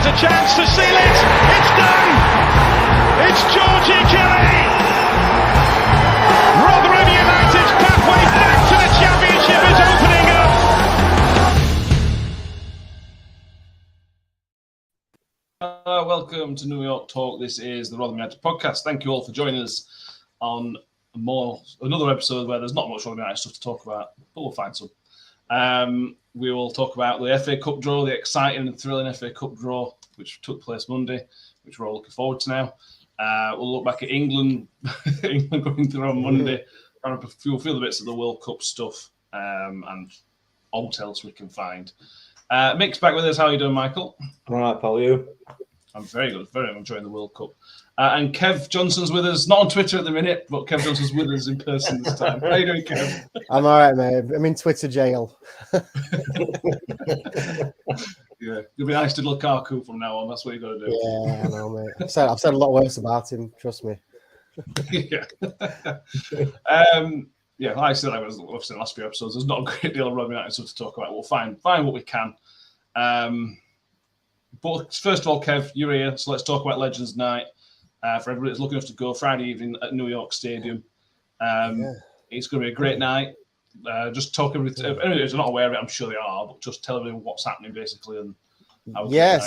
There's a chance to seal it. It's done. It's Georgie Kelly. Rotherham United's pathway back to the championship is opening up. Welcome to New York Talk. This is the Rotherham United podcast. Thank you all for joining us on another episode where there's not much Rotherham United stuff to talk about, but we'll find some. We will talk about the FA Cup draw, the exciting and thrilling FA Cup draw, which took place Monday, which we're all looking forward to now. We'll look back at England going through on Monday, trying to feel the bits of the World Cup stuff and what else we can find. Mick's back with us. How are you doing, Michael? All right, pal, you? I'm very good. Very enjoying the World Cup. And Kev Johnson's with us, not on Twitter at the minute, but Kev Johnson's with us in person this time. How are you doing, Kev? I'm all right, mate. I'm in Twitter jail. Yeah, you'll be nice to Lukaku from now on. That's what you got to do. Yeah, I know, mate. I've said a lot worse about him. Trust me. Yeah. Like I said, I've said in the last few episodes, there's not a great deal of Rotherham United stuff to talk about. We'll find what we can. But first of all, Kev, you're here, so let's talk about Legends Night. For everybody that's looking to go Friday evening at New York Stadium. It's going to be a great night. Just talk everything. Anyone who's not aware of it, I'm sure they are, but just tell everyone what's happening basically. And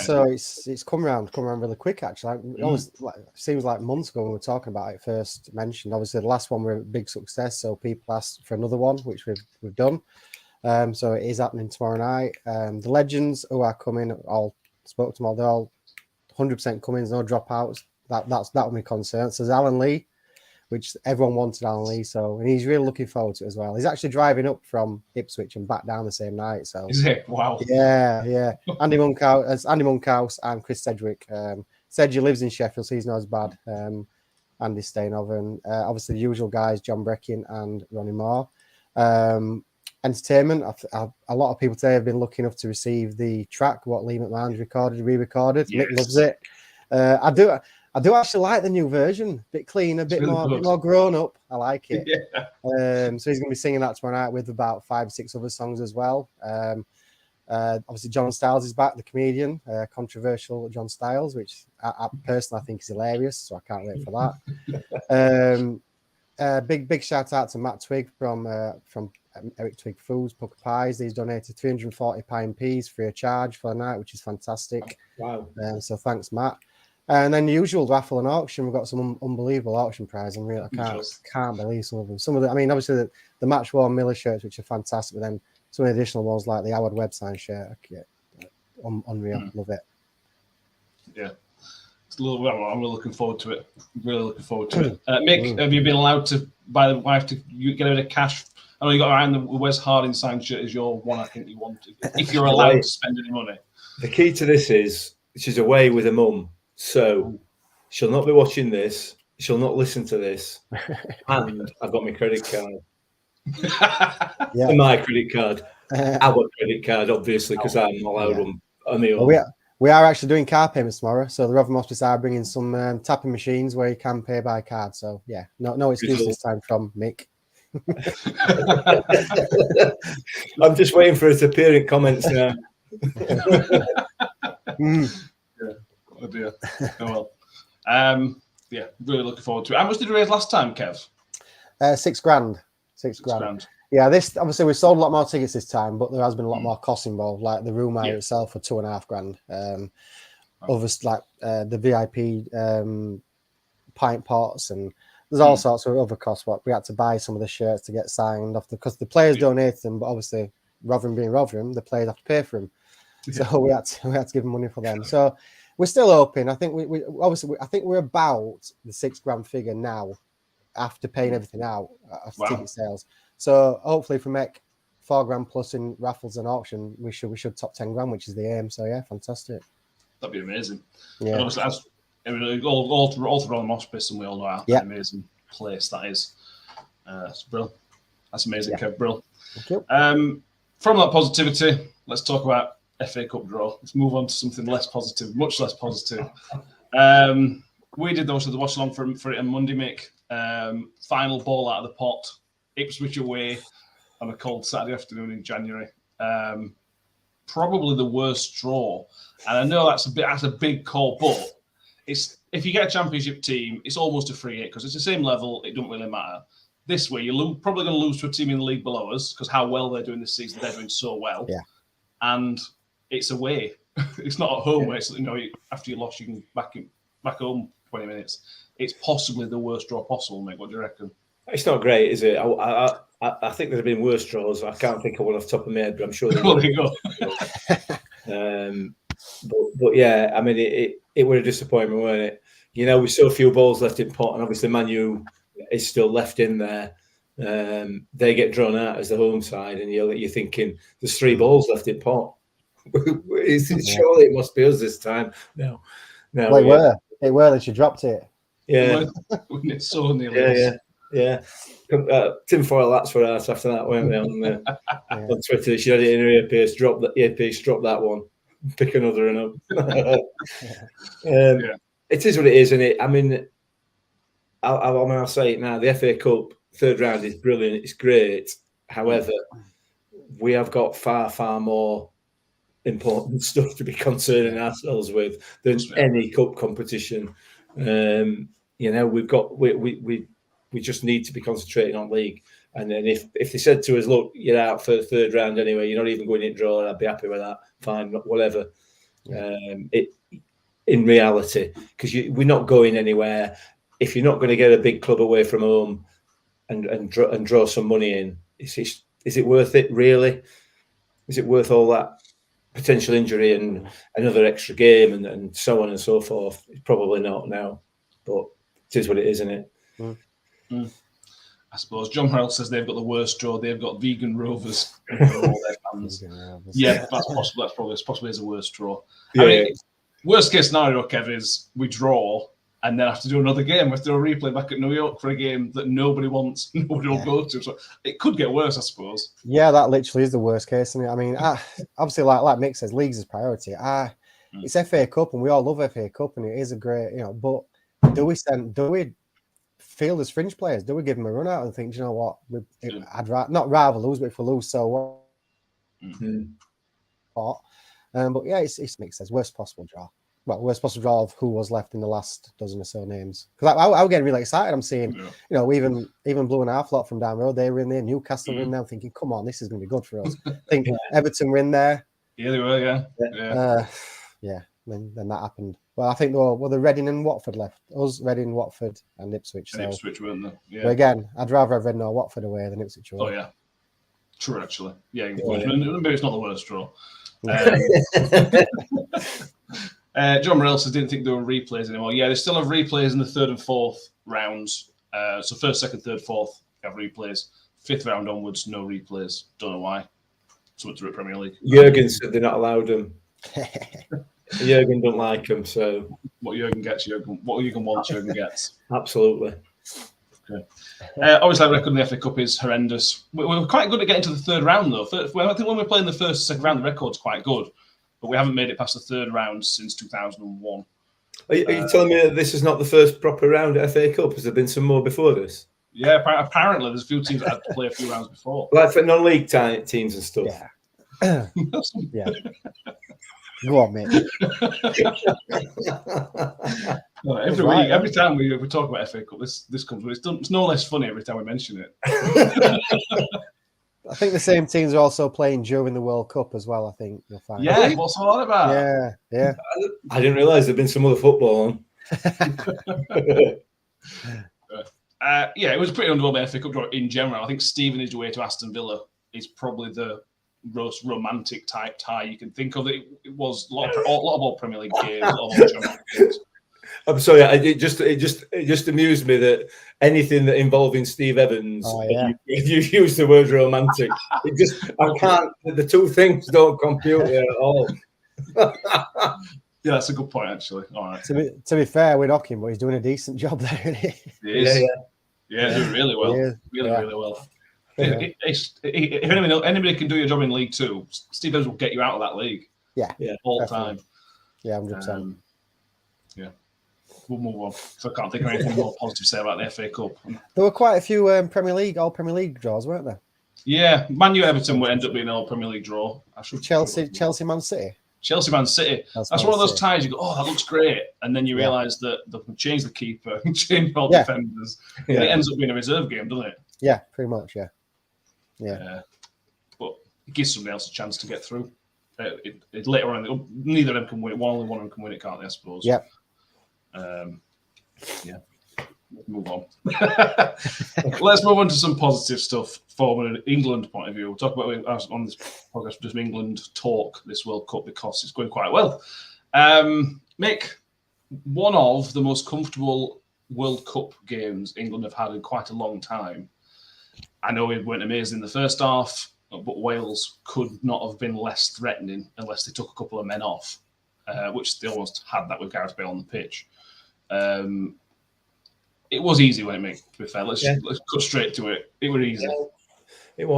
so it's come around really quick actually. It always seems like months ago when we were talking about it first mentioned. Obviously, the last one were a big success, so people asked for another one, which we've done. So it is happening tomorrow night. The legends who are coming, spoke to them all. They're all 100% coming. There's no dropouts. That would be concerned. So there's Alan Lee, which everyone wanted Alan Lee, and he's really looking forward to it as well. He's actually driving up from Ipswich and back down the same night. So is it? Wow. Yeah. Andy Monkhouse and Chris Sedgwick. Sedgwick lives in Sheffield, so he's not as bad. Andy's staying over, and obviously the usual guys, John Breckin and Ronnie Moore. Entertainment. A lot of people today have been lucky enough to receive the track what Lee McMahon's re-recorded. Yes. Mick loves it. I do actually like the new version. Bit cleaner, bit more grown up. I like it. Yeah. So he's going to be singing that tomorrow night with about 5 or 6 other songs as well. Obviously, John Styles is back, the comedian, controversial John Styles, which I personally think is hilarious. So I can't wait for that. Big shout out to Matt Twigg from Eric Twigg Foods, Pucker Pies. He's donated £340 in peas free of charge for the night, which is fantastic. Wow. So thanks, Matt. And then the usual raffle and auction. We've got some unbelievable auction prizes. I can't believe some of them. Some of the, obviously the match worn Miller shirts, which are fantastic, but then some of the additional ones like the Howard Webb sign shirt. Unreal. Love it. Yeah. I'm really looking forward to it. Mick, have you been allowed to, by the wife, to get a bit of cash? I know you got around the Wes Harding signed shirt is your one. I think you wanted. If you're allowed to spend any money. The key to this is she's away with her mum, so she'll not be watching this. She'll not listen to this, and I've got my credit card. My credit card, our credit card, obviously, because I'm allowed them on the own. We are actually doing card payments tomorrow, so the Rotherham Hospice are bringing some tapping machines where you can pay by card. So no excuse this time from Mick. I'm just waiting for her to appear in comments now. Oh dear. Oh well. Really looking forward to it. How much did you raise last time, Kev? £6,000. £6,000. Yeah, this obviously we sold a lot more tickets this time, but there has been a lot more costs involved, like the room hire itself for £2,500. Others like the VIP pint pots, and there's all sorts of other costs. But we had to buy some of the shirts to get signed off because the players donated them, but obviously Rotherham being Rotherham, the players have to pay for them. So we had to give them money for them. So we're still open. I think I think we're about the £6,000 figure now after paying everything out of ticket sales. So hopefully, if we make £4,000 plus in raffles and auction, we should top £10,000, which is the aim. So yeah, fantastic. That'd be amazing. Yeah. And obviously, all through Rotherham Hospice, and we all know how amazing place that is. It's brilliant. That's amazing, Kev. Brilliant. Thank you. From that positivity, let's talk about FA Cup draw. Let's move on to something less positive, much less positive. We did also the watch along for it on Monday, Mick. Final ball out of the pot, Ipswich away on a cold Saturday afternoon in January. probably the worst draw. And I know that's a big call, but it's if you get a championship team, it's almost a free hit because it's the same level. It doesn't really matter. This way, you're probably going to lose to a team in the league below us because how well they're doing this season. They're doing so well. Yeah. And it's away. It's not at home where it's, after you lost, you can back home 20 minutes. It's possibly the worst draw possible, mate. What do you reckon? It's not great, is it? I think there have been worse draws. I can't think of one off the top of my head, but I'm sure. There you go. But yeah, I mean, it was a disappointment, weren't it? With so few balls left in pot, and obviously Man U is still left in there. They get drawn out as the home side, and you're thinking there's 3 balls left in pot. Surely it must be us this time. No. Well, it were that you dropped it. Yeah, it's so nearly. Yeah. Tinfoil hats were out after that, weren't they? On Twitter, she had it in her earpiece. Drop that one. Pick another one up. It is what it is, isn't it? I mean, I'll say it now. The FA Cup third round is brilliant. It's great. However, we have got far, far more important stuff to be concerning ourselves with than any cup competition. We just need to be concentrating on league. And then if they said to us, look, you're out for the third round anyway, you're not even going in draw, I'd be happy with that. Fine, whatever. In reality, because we're not going anywhere. If you're not going to get a big club away from home and draw some money in, is it worth it, really? Is it worth all that potential injury and another extra game and so on and so forth? It's probably not now, but it is what it is, isn't it? I suppose John Harrell says they've got the worst draw. They've got vegan rovers for all their fans. Yeah, that's possible. That's possibly is a worst draw. Yeah. I mean, worst case scenario, Kev, is we draw and then have to do another game. We have to do a replay back at New York for a game that nobody wants, nobody will go to. So it could get worse, I suppose. Yeah, that literally is the worst case. I mean, obviously, like Mick says, leagues is priority. It's FA Cup, and we all love FA Cup, and it is a great, but do we field as fringe players? Do we give them a run out and think, do you know what? I'd not rather lose, but if we lose, so what? But yeah, it's Mick says worst possible draw. Well, worst possible draw of who was left in the last dozen or so names. Because I was getting really excited. I'm seeing, even Blue and Half lot from down the road, they were in there. Newcastle were in there. I'm thinking, come on, this is going to be good for us. I think Everton were in there. Yeah, they were. Yeah. Then that happened. Well, I think there were Reading and Watford left. Us, Reading, Watford, and Ipswich. And Ipswich weren't there. Yeah. But again, I'd rather have Reading or Watford away than Ipswich away. Oh yeah, true actually. Yeah, maybe it's not the worst draw. John Morell says didn't think there were replays anymore. Yeah, they still have replays in the third and fourth rounds. So first, second, third, fourth have replays. Fifth round onwards, no replays. Don't know why. Something to do with Premier League. Jurgen said they're not allowed them. Jurgen don't like them, so what Jurgen gets, what Jurgen wants, Jurgen gets. Absolutely. Okay. Obviously, our record in the FA Cup is horrendous. We're quite good at getting to the third round, though. I think when we're playing the first, second round, the record's quite good. But we haven't made it past the third round since 2001. Are you telling me that this is not the first proper round at FA Cup? Has there been some more before this? Yeah, apparently there's a few teams that had to play a few rounds before. Like for non-league teams and stuff? Yeah. Yeah. Go on, mate. Every time we talk about FA Cup, this comes. It's no less funny every time we mention it. I think the same teams are also playing during the World Cup as well. I think you'll find. Yeah, what's all that about? Yeah. I didn't realise there'd been some other football on. It was a pretty underwhelming FA Cup draw in general. I think Stevenage away to Aston Villa is probably the most romantic type tie you can think of. It was a lot of old Premier League games, a lot of Champions games. I'm sorry, it just amused me that anything that involving Steve Evans, you use the word romantic. The two things don't compute here at all. Yeah, that's a good point, actually. All right. To be fair, we're knocking, but he's doing a decent job there, isn't he? He is. Yeah, doing really well. Really well. Yeah. If anybody can do your job in League Two, Steve Evans will get you out of that league. Yeah, all the time. Yeah, 100%. We'll move on. So I can't think of anything more positive to say about the FA Cup. There were quite a few Premier League draws, weren't there? Yeah, Man U Everton will end up being a Premier League draw. Chelsea Man City. Chelsea Man City. That's one of those ties you go, oh, that looks great. And then you realise that they can change the keeper, change all defenders. And it ends up being a reserve game, doesn't it? Yeah, pretty much, yeah. But it gives somebody else a chance to get through. Later on, neither of them can win it. Only one of them can win it, can't they, I suppose? Yeah. Move on. Let's move on to some positive stuff from an England point of view. We'll talk about on this podcast just England talk this World Cup because it's going quite well. Mick, one of the most comfortable World Cup games England have had in quite a long time. I know it weren't amazing in the first half, but Wales could not have been less threatening unless they took a couple of men off, which they almost had that with Gareth Bale on the pitch. It was easy when it made. To be fair, let's cut straight to it. It was easy. Yeah, it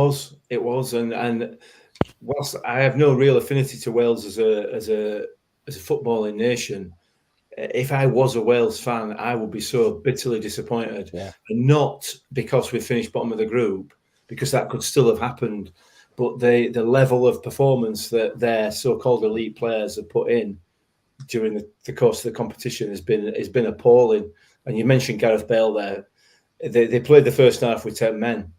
was, and whilst I have no real affinity to Wales as a footballing nation, if I was a Wales fan, I would be so bitterly disappointed. Yeah. And not because we finished bottom of the group, because that could still have happened, but the level of performance that their so-called elite players have put in during the course of the competition has been appalling. And you mentioned Gareth Bale there. They played the first half with 10 men.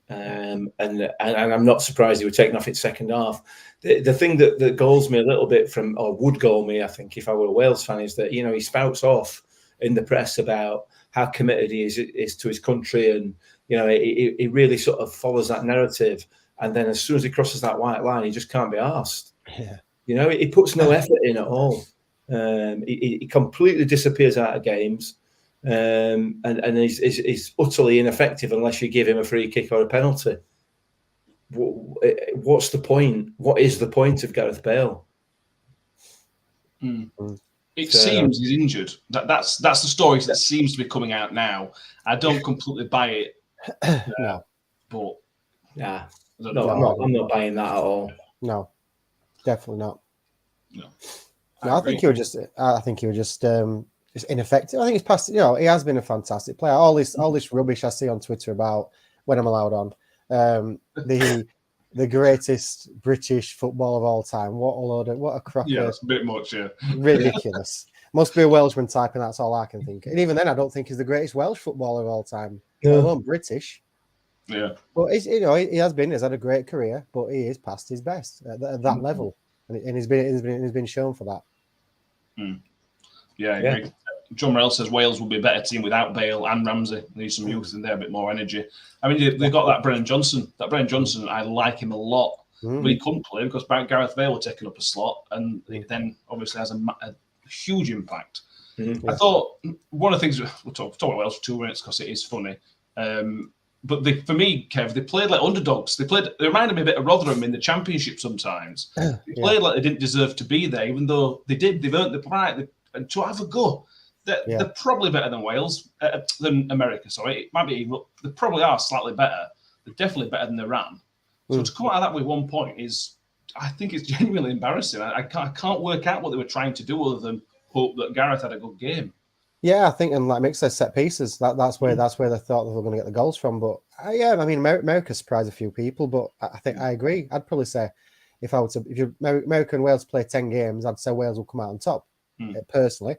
And I'm not surprised he were taken off in second half. The thing that galls me a little bit or would gall me, I think, if I were a Wales fan, is that, he spouts off in the press about how committed he is to his country. And, he really sort of follows that narrative. And then as soon as he crosses that white line, he just can't be arsed. Yeah. He puts no effort in at all. He completely disappears out of games. And he's utterly ineffective unless you give him a free kick or a penalty. What's the point? What is the point of Gareth Bale? It seems he's injured. That's the story that seems to be coming out now. I don't completely buy it. No. But yeah, I'm not buying that at all. No, definitely not. No, I think he was just ineffective. I think he's past. He has been a fantastic player. All this rubbish I see on Twitter about when I'm allowed on the greatest British football of all time. What a cracker! Yeah, it's a bit much. Yeah, ridiculous. Must be a Welshman typing. That's all I can think. And even then, I don't think he's the greatest Welsh footballer of all time. No, British. Yeah, but he has had a great career, but he is past his best at that level, and he's been shown for that. Yeah, I agree. John Morell says Wales will be a better team without Bale and Ramsey. They need some youth in there, a bit more energy. I mean, they've got that Brennan Johnson. That Brennan Johnson, I like him a lot. But he couldn't play because Gareth Bale was taking up a slot, and he then obviously has a huge impact. I thought one of the things we'll talk about Wales for 2 minutes because it is funny. But for me, Kev, they played like underdogs. They reminded me a bit of Rotherham in the Championship sometimes. They played like they didn't deserve to be there, even though they did. They've earned the right to have a go. They're probably better than Wales, than America. Sorry, it might be. They probably are slightly better. They're definitely better than Iran. So to come out of that with 1 point I think it's genuinely embarrassing. I can't work out what they were trying to do other than hope that Gareth had a good game. Yeah, I think, and like Mick says, set pieces. That's where they thought they were going to get the goals from. But America surprised a few people. But I think I agree. I'd probably say if America and Wales play 10 games, I'd say Wales will come out on top personally.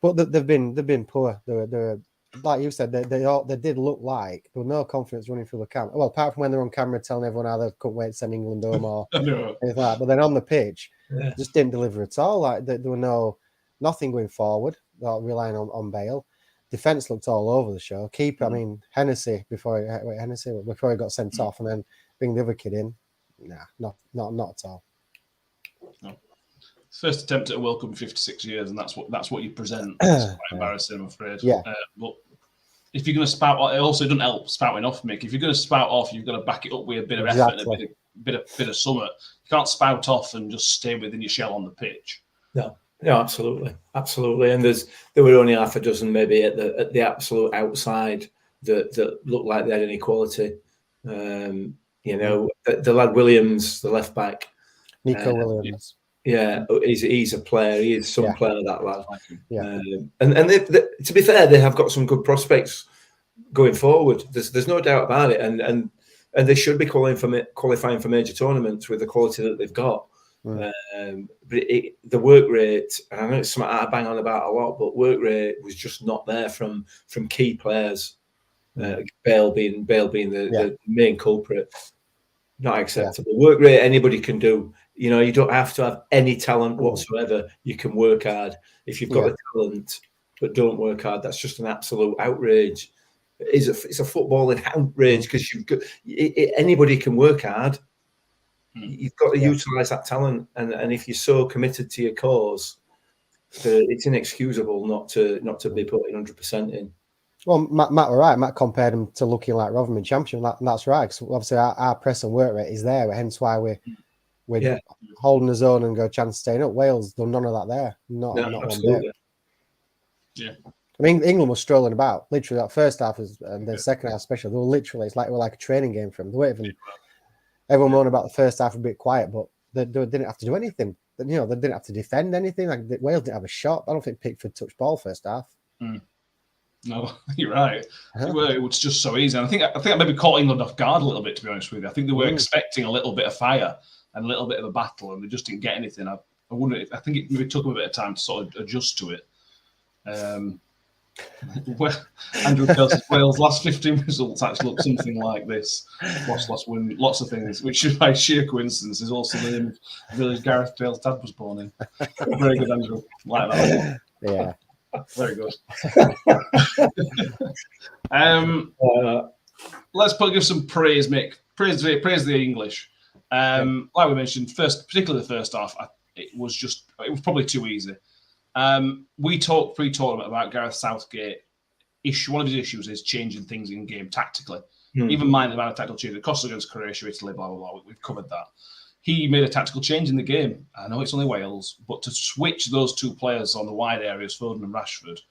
But they've been poor. They're like you said, they did look like there was no confidence running through the camera. Well, apart from when they're on camera telling everyone how they couldn't wait to send England home or anything like that. But then on the pitch, just didn't deliver at all. Like there were nothing going forward. Relying on Bale. Defense looked all over the show. Keeper, I mean, Hennessy before he got sent off, and then bring the other kid in. Nah, not at all. No. First attempt at a World Cup in 56 years, and that's what you present. It's quite embarrassing, I'm afraid. Yeah. But if you're going to spout, it also doesn't help spouting off, Mick. If you're going to spout off, you've got to back it up with a bit of effort and a bit of something. You can't spout off and just stay within your shell on the pitch. No, absolutely. And there were only half a dozen maybe at the absolute outside that looked like they had any quality. The lad Williams, the left back, Nico Williams. Yeah, he's a player. He is some player, that lad. Yeah. And they, to be fair, they have got some good prospects going forward. There's no doubt about it. And and they should be qualifying for major tournaments with the quality that they've got. But the work rate, and I know it's something I bang on about a lot, but work rate was just not there from key players. Bale being the main culprit. Not acceptable. Work rate anybody can do. You know, you don't have to have any talent whatsoever. You can work hard. If you've got the talent but don't work hard, that's just an absolute outrage. It's a footballing outrage because you've got anybody can work hard. You've got to utilise that talent, and if you're so committed to your cause, it's inexcusable not to be putting 100% in. Well, Matt were right. Matt compared him to looking like Rotherham in Championship. And that's right. Because obviously our press and work rate is there. Hence why we're holding the zone and go chance of staying up. Wales done none of that there. Not one bit. Yeah. I mean, England was strolling about. Literally, that first half and the second half especially. They were literally, it's like a training game for them. They weren't even. Everyone moaned about the first half a bit quiet, but they didn't have to do anything. You know, they didn't have to defend anything. Like Wales didn't have a shot. I don't think Pickford touched ball first half. No, you're right. It was just so easy. And I think I maybe caught England off guard a little bit, to be honest with you. I think they were expecting a little bit of fire and a little bit of a battle, and they just didn't get anything. I wonder. I think it maybe took them a bit of time to sort of adjust to it. Andrew tells Wales' last 15 results actually look something like this. Last win, lots of things, which by sheer coincidence is also the name of the village Gareth Bale's dad was born in. Very good, Andrew. Like that. Yeah. Very good. Let's give some praise, Mick. Praise the English. Like we mentioned, particularly the first half, it was probably too easy. We talked pre-tournament about Gareth Southgate. One of his issues is changing things in game tactically. Even mind the amount of tactical change. It cost against Croatia, Italy, blah, blah, blah. We've covered that. He made a tactical change in the game. I know it's only Wales, but to switch those two players on the wide areas, Foden and Rashford,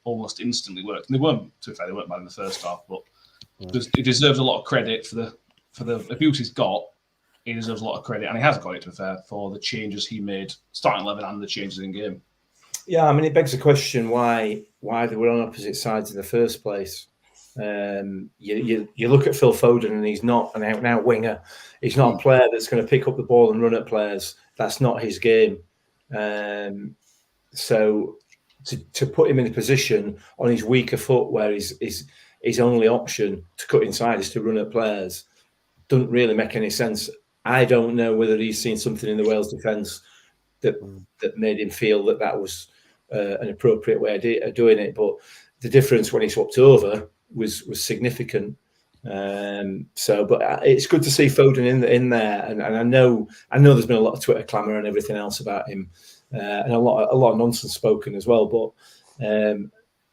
almost instantly worked. And they weren't bad in the first half, but he deserves a lot of credit for the abuse he's got. He deserves a lot of credit, and he has got it, to be fair, for the changes he made, starting 11 and the changes in game. Yeah, I mean, it begs the question why they were on opposite sides in the first place. You look at Phil Foden, and he's not an out-and-out winger. He's not a player that's going to pick up the ball and run at players. That's not his game. So to put him in a position on his weaker foot where his only option to cut inside is to run at players doesn't really make any sense. I don't know whether he's seen something in the Wales defence that made him feel that was an appropriate way of doing it. But the difference when he swapped over was significant. But it's good to see Foden in there, and I know there's been a lot of Twitter clamour and everything else about him, and a lot of nonsense spoken as well. But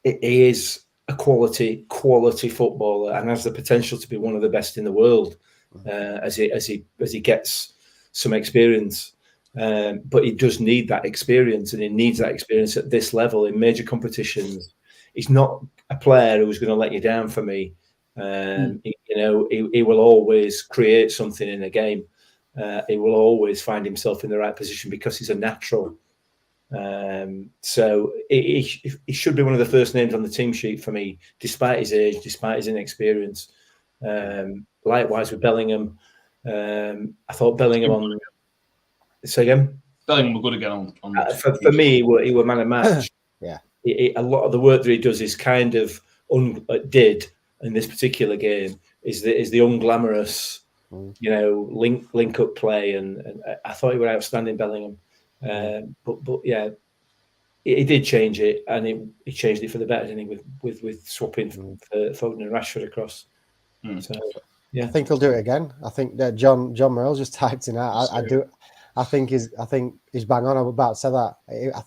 he is a quality footballer and has the potential to be one of the best in the world as he gets some experience. But he does need that experience, and he needs that experience at this level in major competitions. He's not a player who's going to let you down for me. He will always create something in a game. He will always find himself in the right position because he's a natural. So he should be one of the first names on the team sheet for me, despite his age, despite his inexperience. Likewise with Bellingham. I thought Bellingham on... Say again? Bellingham were good again on for me, he were man of match. Yeah. A lot of the work that he does is kind of did in this particular game is the unglamorous, link up play, and I thought he was outstanding, Bellingham. But yeah, he did change it, and he changed it for the better, didn't he? With swapping Foden and Rashford across. So yeah, I think he'll do it again. I think that John Morrell just typed in out. I think he's bang on. I'm about to say that.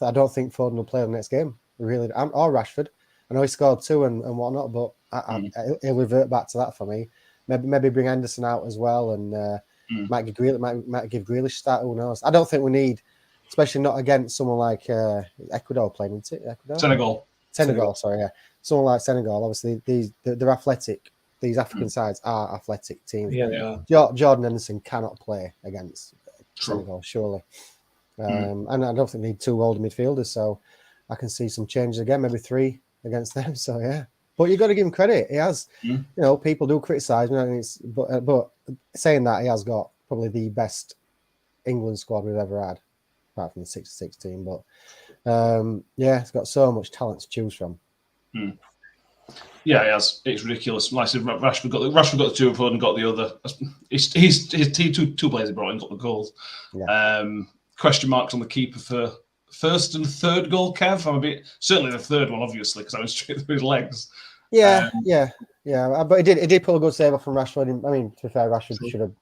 I don't think Foden will play the next game. Really, or Rashford. I know he scored 2 and whatnot, but he'll revert back to that for me. Maybe bring Henderson out as well, and might give Grealish a start. Who knows? I don't think we need, especially not against someone like Ecuador playing, isn't it? Ecuador? Senegal. Sorry, yeah. Someone like Senegal. Obviously, they're athletic. These African sides are athletic teams. Yeah, they are. Jordan Henderson cannot play against Senegal, surely. And I don't think they need 2 older midfielders, so I can see some changes again, maybe 3 against them. So yeah, But you got to give him credit. He has, people do criticise him, but saying that, he has got probably the best England squad we've ever had, apart from the 66 team. But it's got so much talent to choose from. Yeah, he has. It's ridiculous. Like I said, Rashford got the two of one and got the other. His two players he brought in got the goals. Yeah. Question marks on the keeper for first and third goal, Kev. I'm a bit certainly the third one, obviously, because I went straight through his legs. Yeah. But he did pull a good save off from Rashford. I mean, to be fair, Rashford should have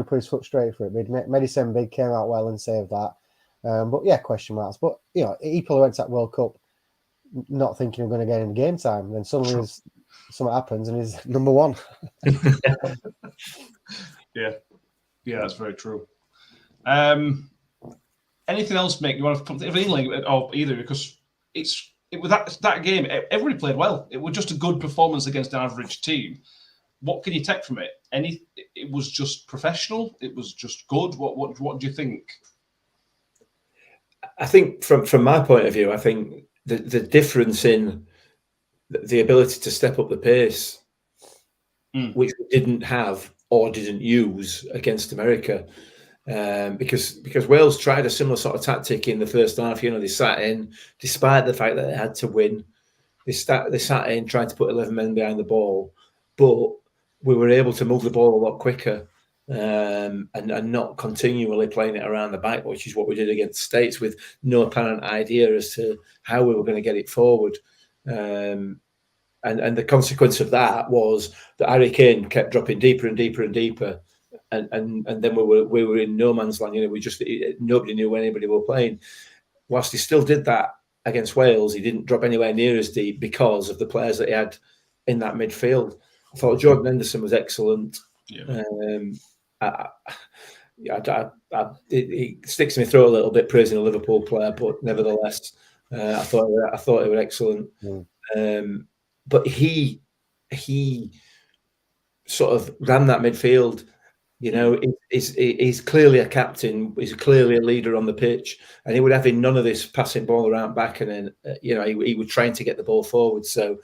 put his foot straight for it. But Medicine Big came out well and saved that. But yeah, question marks. But he probably went to that World Cup not thinking of going to get in game time. Then suddenly something happens and he's number one. Yeah, that's very true. Anything else, Mick? You want to think of England or either? Because it was that game. Everybody played well. It was just a good performance against an average team. What can you take from it? It was just professional. It was just good. What do you think? I think from my point of view, I think the difference in the ability to step up the pace, which we didn't have or didn't use against America, because Wales tried a similar sort of tactic in the first half. They sat in, despite the fact that they had to win. They sat in trying to put 11 men behind the ball, but we were able to move the ball a lot quicker. And not continually playing it around the back, which is what we did against the States, with no apparent idea as to how we were going to get it forward. And the consequence of that was that Harry Kane kept dropping deeper and deeper and deeper, and then we were in no man's land. Nobody knew when anybody were playing. Whilst he still did that against Wales, he didn't drop anywhere near as deep because of the players that he had in that midfield. I thought Jordan Henderson was excellent. Yeah. It sticks in my throat a little bit praising a Liverpool player, but nevertheless, I thought they were excellent. But he sort of ran that midfield. He's clearly a captain. He's clearly a leader on the pitch, and he would have in none of this passing ball around back, and then he would trying to get the ball forward. So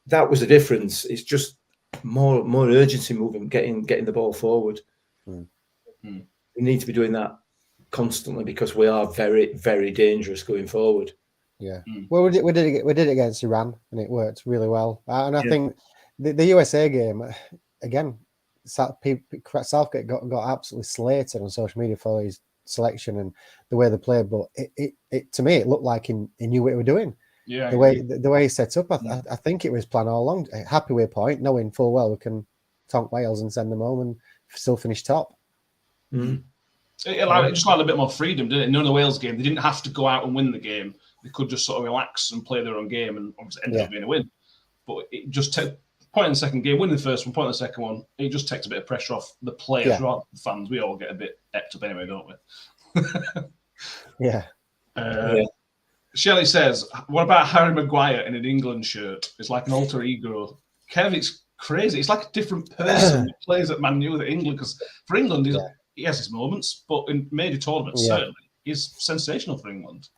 that was the difference. It's just more urgency movement, getting the ball forward. We need to be doing that constantly because we are very, very dangerous going forward. Yeah. Well, we did it against Iran, and it worked really well. And I think the USA game again, Southgate got absolutely slated on social media for his selection and the way they played. But it to me, it looked like he knew what he was doing. Yeah. The way he set up, I think it was planned all along. Happy with a point, knowing full well we can tonk Wales and send them home and still finish top. It just allowed a bit more freedom, didn't it? None of the Wales game, they didn't have to go out and win the game. They could just sort of relax and play their own game, and obviously ended up being a win. But it just took point in the second game, win the first one, point in the second one. It just takes a bit of pressure off the players rather than the fans. We all get a bit epped up anyway, don't we? Shelley says, "What about Harry Maguire in an England shirt? It's like an alter ego." Kev, it's crazy. It's like a different person that plays at Man U at England, because for England, he has his moments, but in major tournaments, certainly, he's sensational for England.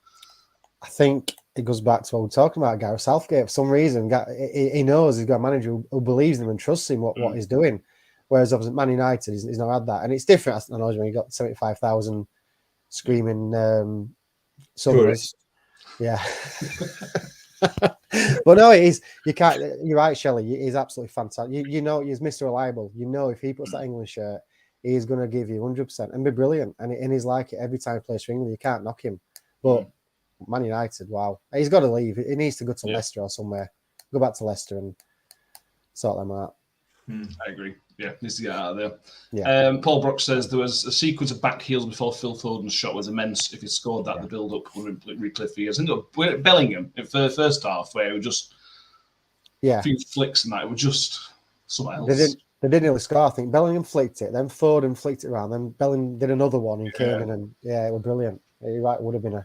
I think it goes back to what we're talking about, Gareth Southgate. For some reason, he knows he's got a manager who believes in him and trusts him what he's doing. Whereas obviously Man United, he's not had that. And it's different, I know, when you got 75,000 screaming summers. Yeah. But no, it is. You can't. You're right, Shelley. He's absolutely fantastic. You know, he's Mr. Reliable. You know, if he puts that England shirt, he's going to give you 100% and be brilliant. And he's like it every time he plays for England. You can't knock him. But Man United, wow, he's got to leave. He needs to go to Leicester or somewhere. Go back to Leicester and sort them out. I agree. Yeah, needs to get out of there. Yeah. Paul Brooks says there was a sequence of back heels before Phil Foden's shot was immense. If he scored that, the build-up would recliff for years. I think we're at Bellingham in the first half, where it was just a few flicks and that. It was just something else. They didn't really score. I think Bellingham flicked it, then Foden flicked it around, then Bellingham did another one and came in, and it was brilliant. You're right, it would have been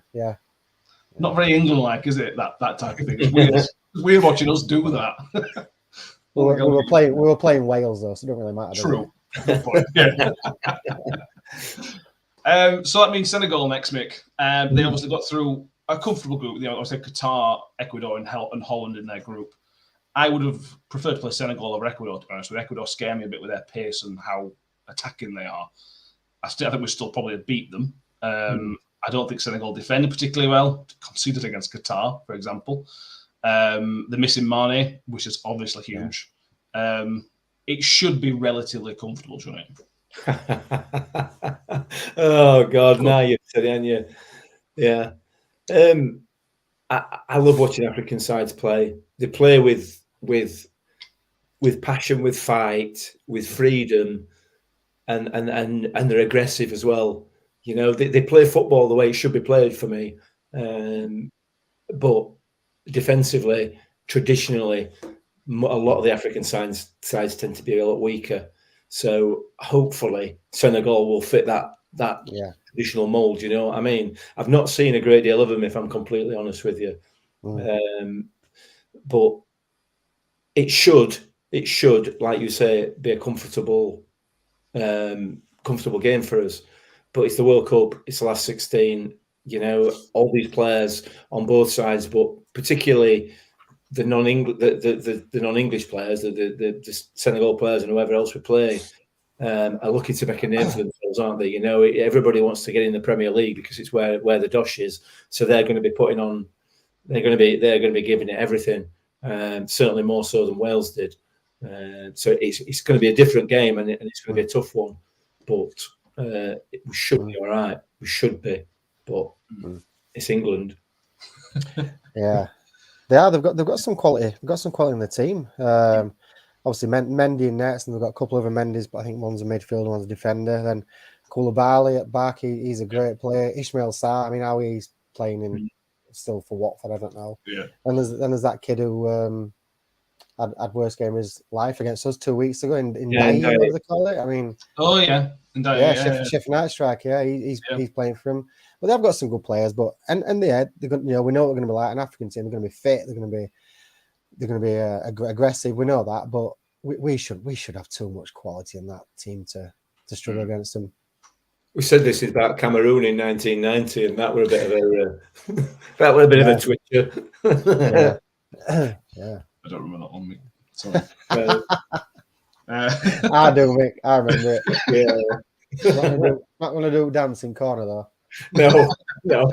not very England-like, is it? That type of thing. It's weird. It's weird watching us do that. We were playing Wales though, so it don't really matter. True. Good point. So that means Senegal next, Mick. They obviously got through a comfortable group. Obviously Qatar, Ecuador, and Holland in their group. I would have preferred to play Senegal over Ecuador, to be honest. With Ecuador scare me a bit with their pace and how attacking they are. I think we still probably beat them. I don't think Senegal defended particularly well, conceded against Qatar, for example. The missing Mane, which is obviously huge. It should be relatively comfortable, shouldn't it? Oh God, now you've said it, haven't you? Yeah. I love watching African sides play. They play with passion, with fight, with freedom, and they're aggressive as well. You know, they play football the way it should be played for me. But defensively, traditionally, a lot of the African sides tend to be a lot weaker. So hopefully Senegal will fit that traditional mold. You know what I mean? I've not seen a great deal of them, if I'm completely honest with you. But it should, like you say, be a comfortable game for us. But it's the World Cup. It's the last 16. You know, all these players on both sides, but particularly the non-English players, the Senegal players, and whoever else we play, are looking to make a name for themselves, aren't they? You know, everybody wants to get in the Premier League because it's where the dosh is. So they're going to be putting on. They're going to be giving it everything. Certainly more so than Wales did. So it's going to be a different game, and it's going to be a tough one. But we should be all right. We should be. But it's England. Yeah, they are. They've got some quality. They've got some quality in the team. Obviously, Mendy and nets, and they've got a couple of other Mendys, but I think one's a midfielder, one's a defender. Then Koulibaly at back, he's a great player. Ishmael Sarr, I mean, how he's playing in still for Watford, I don't know. Yeah. And there's that kid who had worst game of his life against us 2 weeks ago in Dai, whatever they call it. I mean, Sheffield United striker. Yeah, he's playing for him. But they've got some good players. But and they're going, you know, we know what they're going to be like. An African team, they're going to be fit. They're going to be aggressive. We know that, but we should have too much quality in that team to struggle against them. We said this about Cameroon in 1990, and that were a bit of a twitcher. Yeah. I don't remember that one, Mick. Sorry. I do, Mick. I remember it. Yeah. Not going to do dancing corner though. No. Yeah.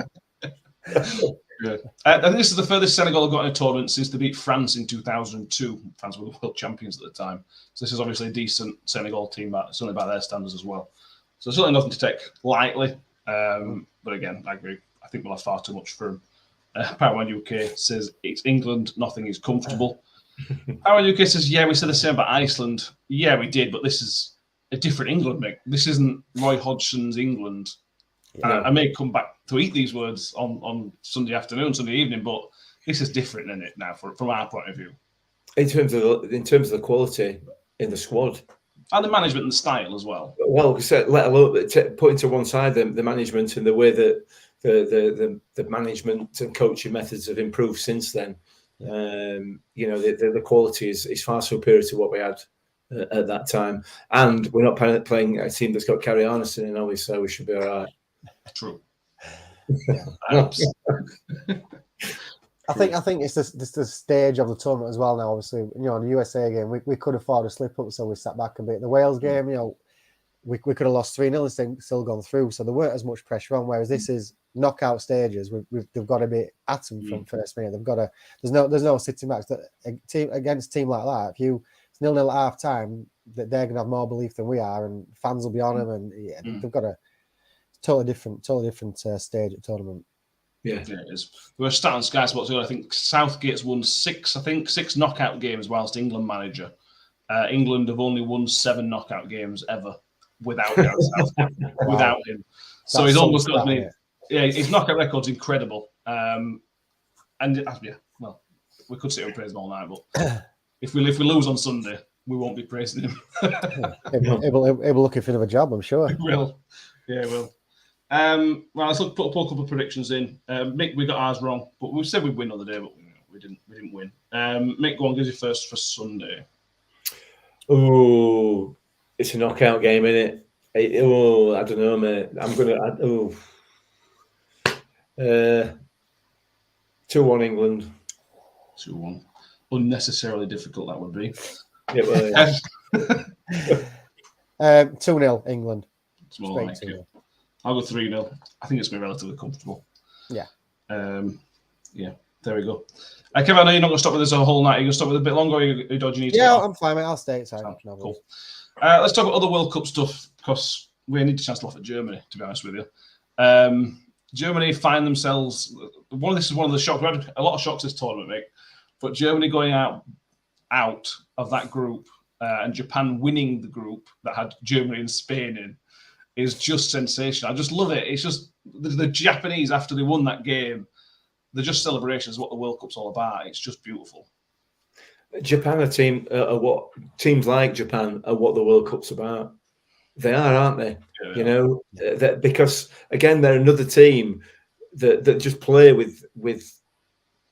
I think this is the furthest Senegal have got in a tournament since they beat France in 2002. France were the world champions at the time. So this is obviously a decent Senegal team, certainly by their standards as well. So certainly nothing to take lightly. But again, I agree. I think we'll have far too much for them. Power One UK says it's England, nothing is comfortable. Power One UK says, yeah, we said the same about Iceland. Yeah, we did, but this is a different England, Mick. This isn't Roy Hodgson's England. Yeah. I may come back to eat these words on Sunday afternoon, Sunday evening, but this is different, isn't it, now, from our point of view? In terms of the quality in the squad. And the management and the style as well. Well, let alone putting to one side the management and the way that the management and coaching methods have improved since then. You know, the quality is far superior to what we had at that time. And we're not playing a team that's got Carrie Arneson in, always, so we should be all right. True. I think it's the stage of the tournament as well now. Obviously, you know, the USA game, we could afford a slip up, so we sat back a bit. The Wales game, you know, we could have lost 3-0 and still gone through, so there weren't as much pressure on. Whereas this is knockout stages. They've got to be at them from first minute. They've got to. There's no sitting backs. Against a team like that, if it's 0-0 at half time, they're going to have more belief than we are, and fans will be on them. And they've got a totally different stage at tournament. Yeah, it is. There were a stat on Sky Sports. I think Southgate's won six knockout games whilst England manager. England have only won 7 knockout games ever without Southgate. Without him. So he's almost got me. Yeah, his knockout record's incredible. And well, we could sit here and praise him all night, but if we lose on Sunday, we won't be praising him. He'll be looking for another job, I'm sure. He will. Yeah, he will. Well, let's put a couple of predictions in. Mick, we got ours wrong, but we said we'd win on the day, but we didn't win. Mick, go on, give you first for Sunday. Oh, it's a knockout game, isn't it? I don't know, mate. I'm gonna. 2-1 England. 2-1. unnecessarily difficult that would be. Yeah, well, 2-0 England. It's more like it. I'll go 3-0. I think it's going to be relatively comfortable. Yeah. Yeah, there we go. Kevin, I know you're not going to stop with this a whole night. You're going to stop with a bit longer, or you do you need to Yeah, I'm fine, mate. I'll stay. Sorry. No, cool. Let's talk about other World Cup stuff, because we need to chance to laugh at Germany, to be honest with you. Germany find themselves... This is one of the shocks. We had a lot of shocks this tournament, Mick. But Germany going out of that group and Japan winning the group that had Germany and Spain in is just sensational. I just love it. It's just the Japanese, after they won that game, they're just celebrations, what the World Cup's all about. It's just beautiful. Japan what teams like Japan are what the World Cup's about. They are, aren't they? Yeah. You know, because again, they're another team that just play with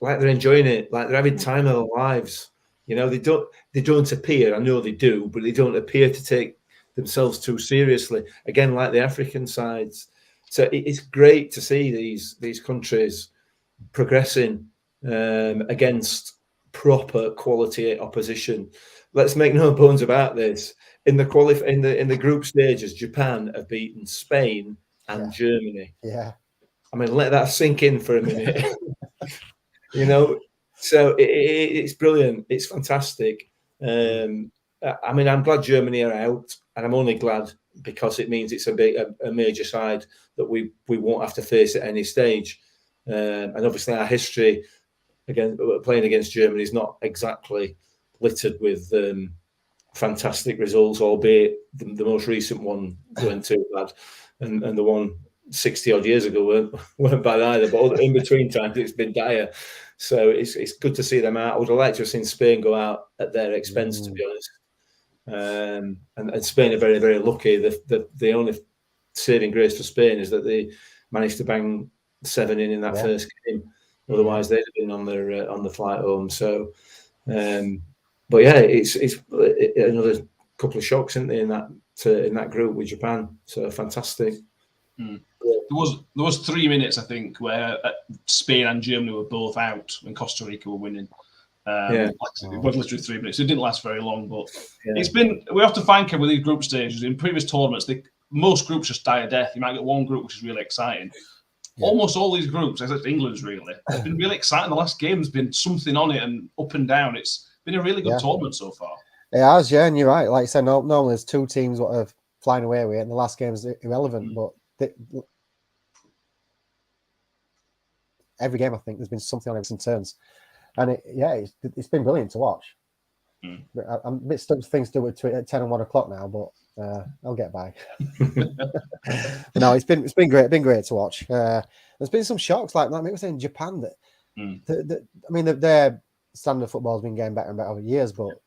like they're enjoying it, like they're having time of their lives. You know, they don't appear. I know they do, but they don't appear to take themselves too seriously. Again, like the African sides. So it's great to see these countries progressing against proper quality opposition. Let's make no bones about this. In the group stages, Japan have beaten Spain and Germany. Yeah, I mean, let that sink in for a minute. You know, so it's brilliant. It's fantastic. I mean, I'm glad Germany are out, and I'm only glad because it means it's a major side that we won't have to face at any stage. And obviously, our history again playing against Germany is not exactly littered with fantastic results, albeit the most recent one weren't too bad, and the one 60 odd years ago weren't bad either. But in between times, it's been dire. So it's good to see them out. I would have liked to have seen Spain go out at their expense, to be honest. And Spain are very, very lucky. The only saving grace for Spain is that they managed to bang 7 in that first game. Otherwise, they'd have been on the flight home. So, but yeah, it's another couple of shocks, isn't there, in that group with Japan? So fantastic. There was 3 minutes, I think, where Spain and Germany were both out when Costa Rica were winning. It was literally 3 minutes. It didn't last very long, but it's been. We have to find with these group stages in previous tournaments. Most groups just die a death. You might get one group which is really exciting. Yeah. Almost all these groups, except England's really, it's been really exciting. The last game's been something on it and up and down. It's been a really good tournament so far. It has, and you're right. Like I said, normally there's 2 teams that are flying away with it, and the last game's irrelevant. But every game, I think, there's been something on it in turns. And it's been brilliant to watch. I'm a bit stuck. Things do it at 10 and 1 o'clock now, but I'll get by. But no, it's been great. Been great to watch. There's been some shocks, like we were saying, Japan. Their standard of football has been getting better and better over years, but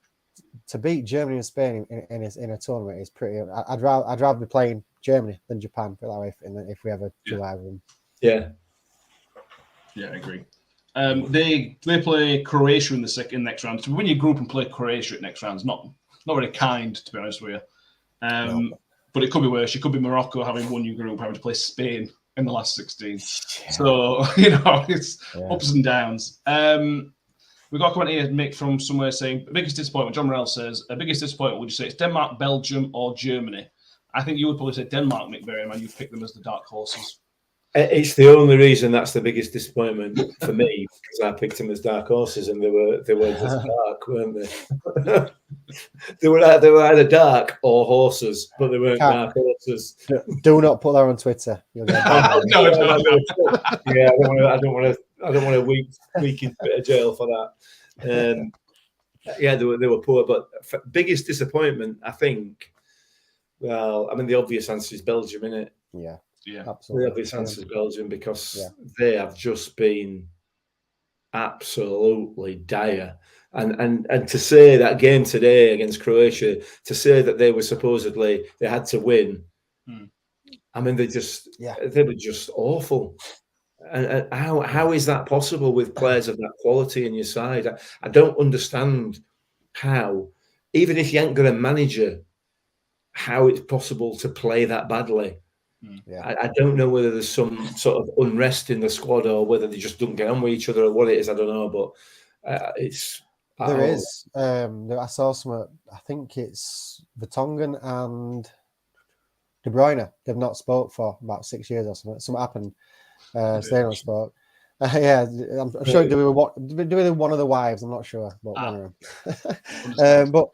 to beat Germany and Spain in a tournament is pretty. I'd rather be playing Germany than Japan. Put it that way, if we ever do either of them. Yeah, I agree. They play Croatia in the next round. To win your group and play Croatia at next round is not very kind, to be honest with you. But it could be worse. It could be Morocco having won your group, having to play Spain in the last 16. Yeah. So it's ups and downs. We got a comment here, Mick, from somewhere saying biggest disappointment. John Morrell says biggest disappointment. Would you say it's Denmark, Belgium, or Germany? I think you would probably say Denmark, Mick Berryman. You've picked them as the dark horses. It's the only reason that's the biggest disappointment for me, because I picked them as dark horses, and they were just dark, weren't they? they were either dark or horses, but they weren't dark horses. Do not put that on Twitter. No. Yeah, I don't want to week in bit of jail for that. They were poor, but biggest disappointment, I think. Well, I mean, the obvious answer is Belgium, isn't it? Yeah, absolutely. The obvious answer is Belgium, because they have just been absolutely dire. And to say that game today against Croatia, to say that they had to win. I mean, they were just awful. And how is that possible with players of that quality in your side? I don't understand how, even if you ain't got a manager, how it's possible to play that badly. I don't know whether there's some sort of unrest in the squad, or whether they just don't get on with each other, or what it is. I don't know, but There is. I saw some. I think it's Vertonghen and De Bruyne. They've not spoke for about 6 years or something. Something happened. So they don't spoke. Yeah, I'm sure they were one of the wives. I'm not sure, but one of them. But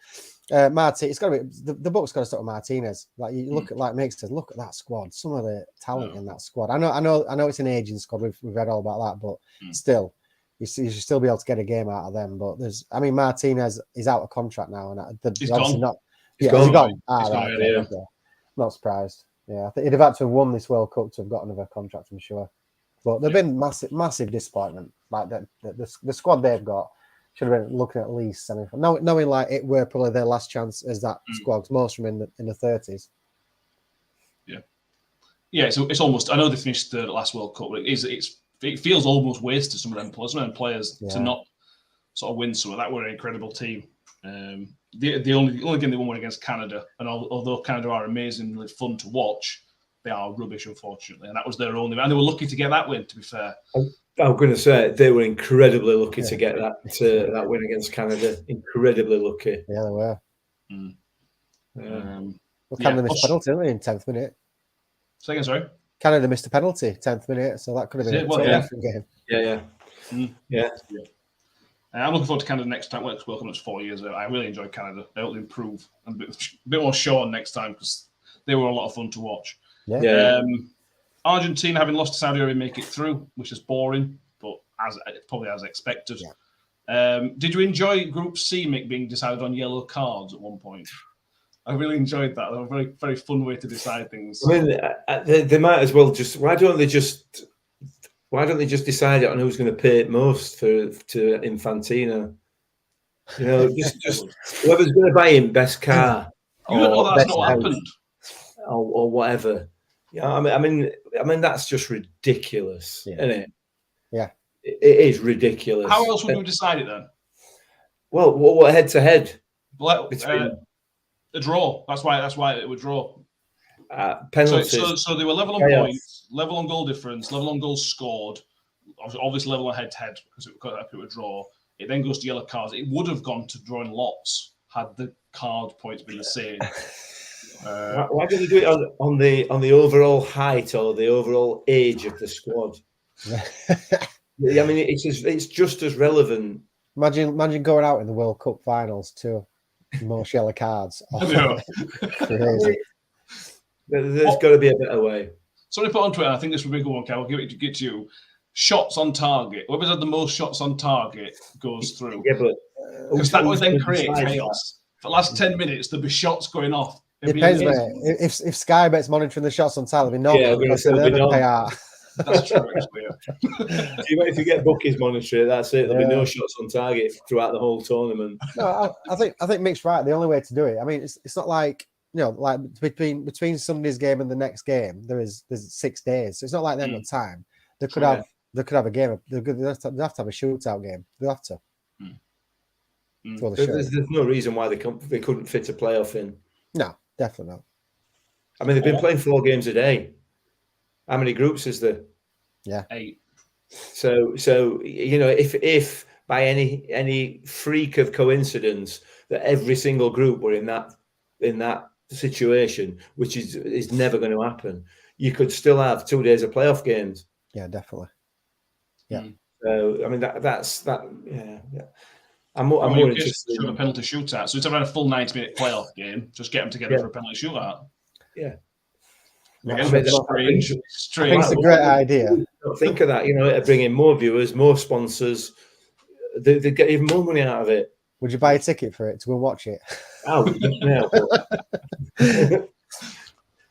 Martin, it's got to be the book's got to start with Martinez. Like you look at, like Mick says, look at that squad. Some of the talent in that squad. I know it's an aging squad. We've read all about that, but still, you should still be able to get a game out of them. But Martinez is out of contract now, and he's gone. He's gone. Yeah. Not surprised. Yeah, I think he'd have had to have won this World Cup to have got another contract, I'm sure. But they've been massive disappointment. Like the squad they've got should have been looking at least semi-final. Knowing like it were probably their last chance as that squad. Most of them in the 30s. Yeah. So it's almost. I know they finished the last World Cup, but it feels almost wasted. Some of them players to not sort of win some of that. Were an incredible team. The only game they won against Canada, and although Canada are amazingly fun to watch, they are rubbish, unfortunately, and that was their only. And they were lucky to get that win. To be fair, I'm going to say they were incredibly lucky to get that win against Canada. Incredibly lucky. Yeah, they were. Canada missed a penalty, didn't they, in 10th minute? Say again, sorry. Canada missed a penalty 10th minute, so that could have been a different game. Yeah. I'm looking forward to Canada next time. World Cup, 4 years ago. I really enjoyed Canada. I hope they improve and a bit more short next time because they were a lot of fun to watch. Argentina, having lost to Saudi Arabia, make it through, which is boring, but probably as expected. Did you enjoy Group C, Mick, being decided on yellow cards at one point? I really enjoyed that. They were a very, very fun way to decide things. I mean, they might as well just. Why don't they just decide it on who's going to pay it most to Infantino? You know, just whoever's going to buy him best car. You don't know that's not what happened. Or whatever. Yeah, I mean, that's just ridiculous, isn't it? Yeah, it is ridiculous. How else would we decide it then? Well, what head to head? A draw. That's why it would draw. Penalties. So they were level on points, level on goal difference, level on goals scored. Obviously, level on head to head because it would draw. It then goes to yellow cards. It would have gone to drawing lots had the card points been the same. Why don't they do it on the overall height or the overall age of the squad? I mean, it's just as relevant. Imagine going out in the World Cup finals too. Most yellow cards. Crazy. There's got to be a better way. Somebody put on Twitter, I think this would be a good one, Cal. I'll give it to you. Shots on target. Whoever's had the most shots on target goes through. Yeah, but because that would then create chaos. For the last 10 minutes, there'll be shots going off. Depends, mate. If Sky Bet's monitoring the shots on target, there'll be no pay out. That's true, actually. If you get bookies monitoring, that's it. There'll be no shots on target throughout the whole tournament. No, I think Mick's right. The only way to do it. I mean, it's not like like between Sunday's game and the next game, there's 6 days. So it's not like they've got time. They could have a game. They have to have a shootout game. They have to. There's no reason why they couldn't fit a playoff in. No, definitely not. I mean, they've been playing 4 games a day. How many groups is there? Yeah, 8. So if by any freak of coincidence that every single group were in that situation, which is never going to happen, you could still have 2 days of playoff games. Yeah, definitely. Yeah. So I mean that's that. Yeah. I'm more interested in a penalty shootout. So instead of having a full 90-minute playoff game, just get them together for a penalty shootout. Yeah. Strange. I think it's a great idea. Think of that, it'd bring in more viewers, more sponsors. They'd get even more money out of it. Would you buy a ticket for it to go and watch it? Oh, yeah.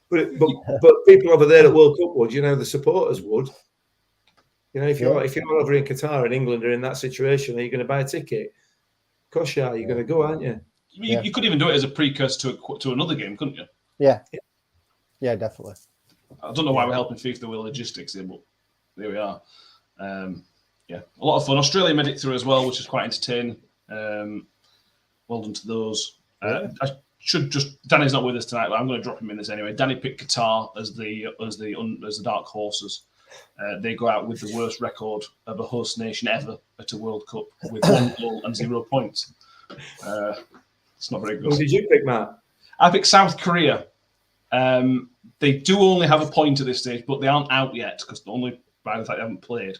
but people over there at World Cup would, the supporters would. If you're over in Qatar and England are in that situation, are you going to buy a ticket? Of course you are. You're going to go, aren't you? You could even do it as a precursor to another game, couldn't you? Yeah, definitely. I don't know why we're helping FIFA with logistics here, but there we are. A lot of fun. Australia made it through as well, which is quite entertaining. Well done to those. I should just. Danny's not with us tonight, but I'm going to drop him in this anyway. Danny picked Qatar as the dark horses. they go out with the worst record of a host nation ever at a World Cup with 1 goal and 0 points. It's not very good. Who did you pick, Matt? I picked South Korea. They do only have a point at this stage, but they aren't out yet because only by the fact they haven't played.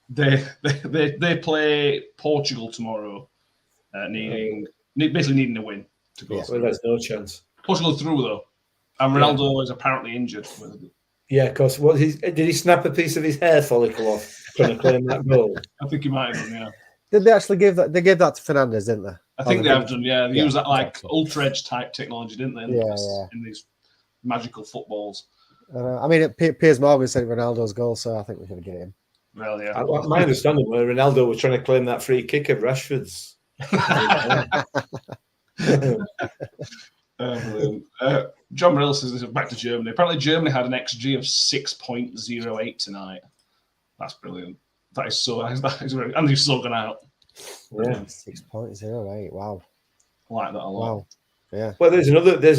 They play Portugal tomorrow, basically needing a win to go. Well, there's no chance. Portugal through though, and Ronaldo is apparently injured. Yeah, because did he snap a piece of his hair follicle off trying to claim that goal? I think he might have done. Yeah. Did they actually give that? They gave that to Fernandes, didn't they? I think they have done. Yeah, they use that ultra edge type technology, didn't they? In these magical footballs. I mean, Piers Morgan said Ronaldo's goal, so I think we're going to get him. Well, yeah. My understanding was Ronaldo was trying to claim that free kick of Rashford's. John Morell says this is back to Germany. Apparently, Germany had an XG of 6.08 tonight. That's brilliant. That is really, and he's still gone out. Yeah, 6.08. Wow, I like that a lot. Wow. Yeah. Well, there's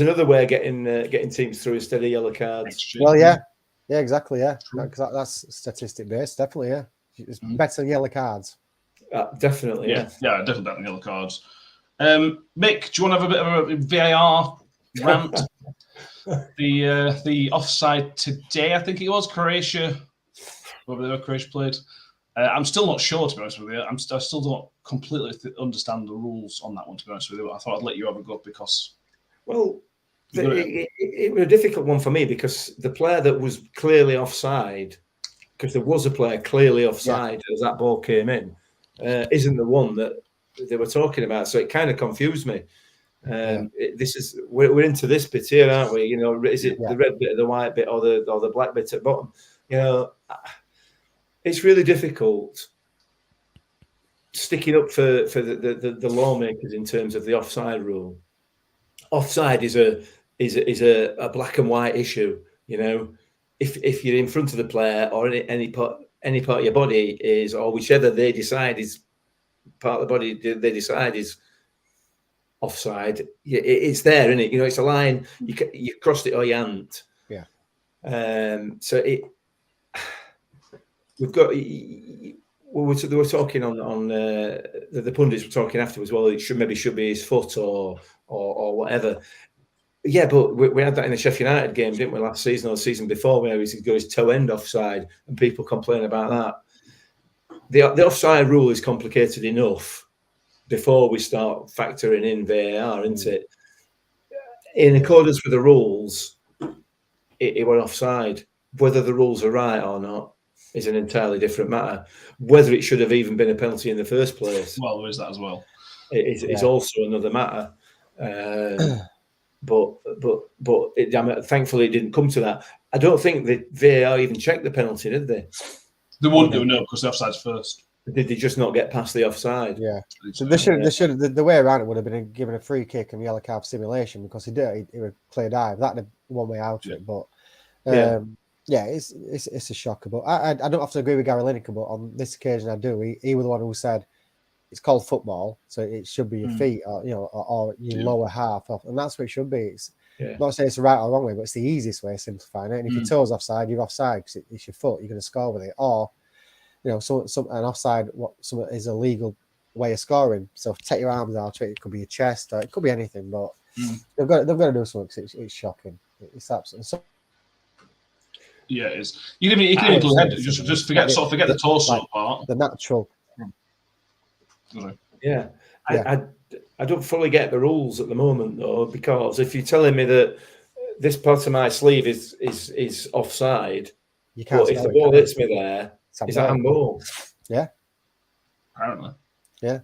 another way of getting teams through instead of yellow cards. Well, yeah, exactly. Yeah, because that's statistic based. Definitely, yeah. It's better than yellow cards. Definitely, yeah, definitely better than yellow cards. Mick, do you want to have a bit of a VAR rant? The offside today, I think it was Croatia. Whether Croatia played. I'm still not sure, to be honest with you. I still don't completely understand the rules on that one, to be honest with you. But I thought I'd let you have a go because... Well, it was a difficult one for me because the player that was clearly offside, because there was a player clearly offside as that ball came in, isn't the one that they were talking about. So it kind of confused me. We're into this bit here, aren't we? You know, is it the red bit, or the white bit, or the black bit at the bottom? You know, it's really difficult sticking up for the lawmakers in terms of the offside rule. Offside is a black and white issue. You know, if you're in front of the player or any part of your body is, or whichever they decide is part of the body they decide is offside, it's there, isn't it? You know, it's a line. You crossed it or you haven't. Yeah. So we've got. They were talking on the pundits were talking afterwards. Well, it should be his foot or whatever. Yeah, but we had that in the Sheffield United game, didn't we, last season or the season before, where he got his toe end offside, and people complain about that. The offside rule is complicated enough before we start factoring in VAR, isn't it? In accordance with the rules, it were offside. Whether the rules are right or not is an entirely different matter. Whether it should have even been a penalty in the first place, well, there is that as well. It's also another matter. But thankfully it didn't come to that. I don't think the VAR even checked the penalty, did they? They wouldn't do, no, because the offside's first. Did they just not get past the offside? Yeah. So they should. The way around it would have been given a free kick and yellow card simulation because he would clear dive. That'd have one way out of it. But it's a shocker. But I don't have to agree with Gary Lineker, but on this occasion I do. He was the one who said it's called football, so it should be your feet or or your lower half off, and that's what it should be. Not saying it's the right or wrong way, but it's the easiest way of simplifying it. And if your toe's offside, you're offside because it's your foot. You're going to score with it, or an offside. Some is a legal way of scoring. So take your arms out. It could be your chest, or it could be anything. But they've got to do something because it's shocking. It's absolutely. Yeah, it is. You can even do head. Just forget the torso part. The natural. Yeah. I don't fully get the rules at the moment though, because if you're telling me that this part of my sleeve is offside, you can't. But if the ball hits me there, is that handball? Yeah. Apparently. Yeah.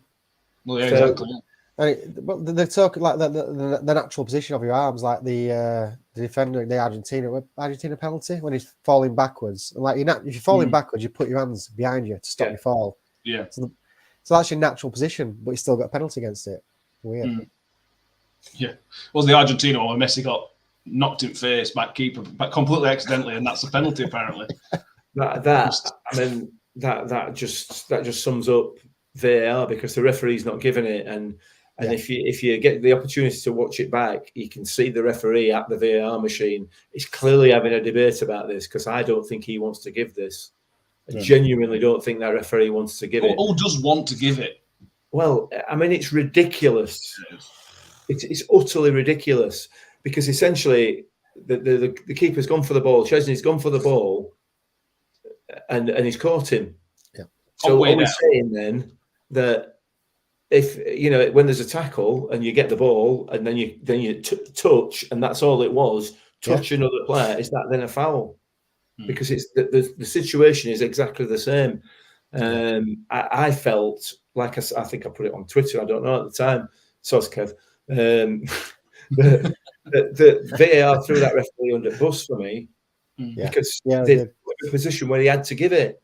Well, yeah, exactly. But they're talking like the natural position of your arms, like the defender in the Argentina penalty when he's falling backwards. And like if you're falling backwards, you put your hands behind you to stop your fall. Yeah. So that's your natural position, but you still got a penalty against it. Weird. Yeah. Was the Argentina one where Messi got knocked in face by keeper, but completely accidentally, and that's a penalty apparently. That just sums up VAR because the referee's not giving it, and And if you get the opportunity to watch it back, you can see the referee at the VAR machine is clearly having a debate about this, because I don't think he wants to give this. I genuinely don't think that referee wants to give it. Who does want to give it? Well, I mean, it's ridiculous. It's utterly ridiculous, because essentially the keeper's gone for the ball. Chesney's gone for the ball, and he's caught him. Yeah. So are we saying then that if when there's a tackle and you get the ball and then you touch and that's all it was, touch another player, is that then a foul? Because it's the situation is exactly the same. I felt like I think I put it on Twitter. I don't know at the time. Soz Kev. The VAR threw that referee under the bus for me, because they put in a position where he had to give it.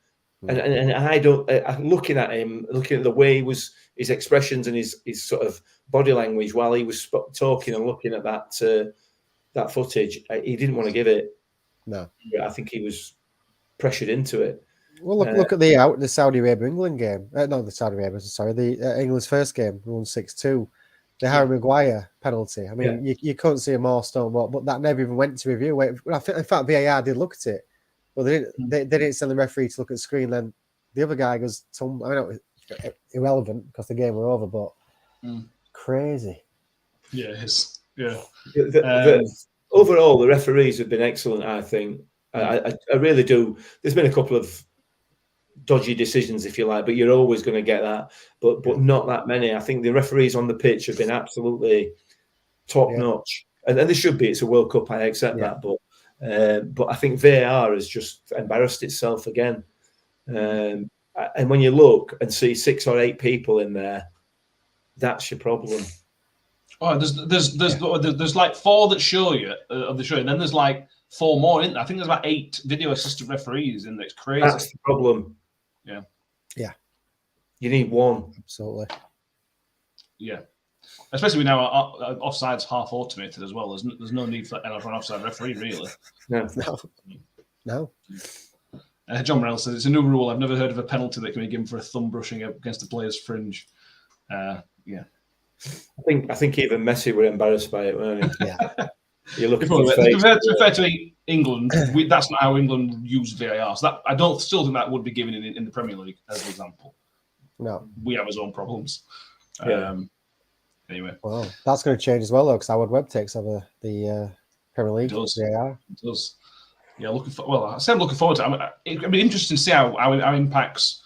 And I don't. Looking at him, looking at the way he was, his expressions and his sort of body language while he was talking and looking at that footage, he didn't want to give it. No, I think he was pressured into it. Well, look at the Saudi Arabia England game. No, the Saudi Arabia. Sorry, the England's first game, we won 6-2. The Harry Maguire penalty. I mean, you couldn't see a more stone wall, but that never even went to review. In fact, VAR did look at it. Well, they didn't send the referee to look at the screen. Then the other guy goes, I know it's irrelevant because the game were over, but crazy. Yeah, it is. Yeah. Overall, the referees have been excellent, I think. I really do. There's been a couple of dodgy decisions, if you like, but you're always going to get that. But not that many. I think the referees on the pitch have been absolutely top notch, and they should be. It's a World Cup, I accept that, but I think VAR has just embarrassed itself again. And when you look and see 6 or 8 people in there, that's your problem. Oh, there's like 4 that show you of the show, and then there's like 4 more in there. I think there's about 8 video assistant referees in there. It's crazy. That's the problem. Yeah. You need one. Absolutely. Yeah. Especially now offside's half automated as well. There's no need for an offside referee, really. No. John Morell says it's a new rule. I've never heard of a penalty that can be given for a thumb brushing against a player's fringe. Yeah. I think even Messi were embarrassed by it, weren't he? Yeah. You look at to be fair to England, that's not how England use VAR. So that I don't still think that would be given in the Premier League as an example. No, we have our own problems. Anyway, well, that's going to change as well, though, because Howard Webb takes over the Premier League. VAR. It does. Yeah, I'm looking forward to it. It'll be interesting to see how it impacts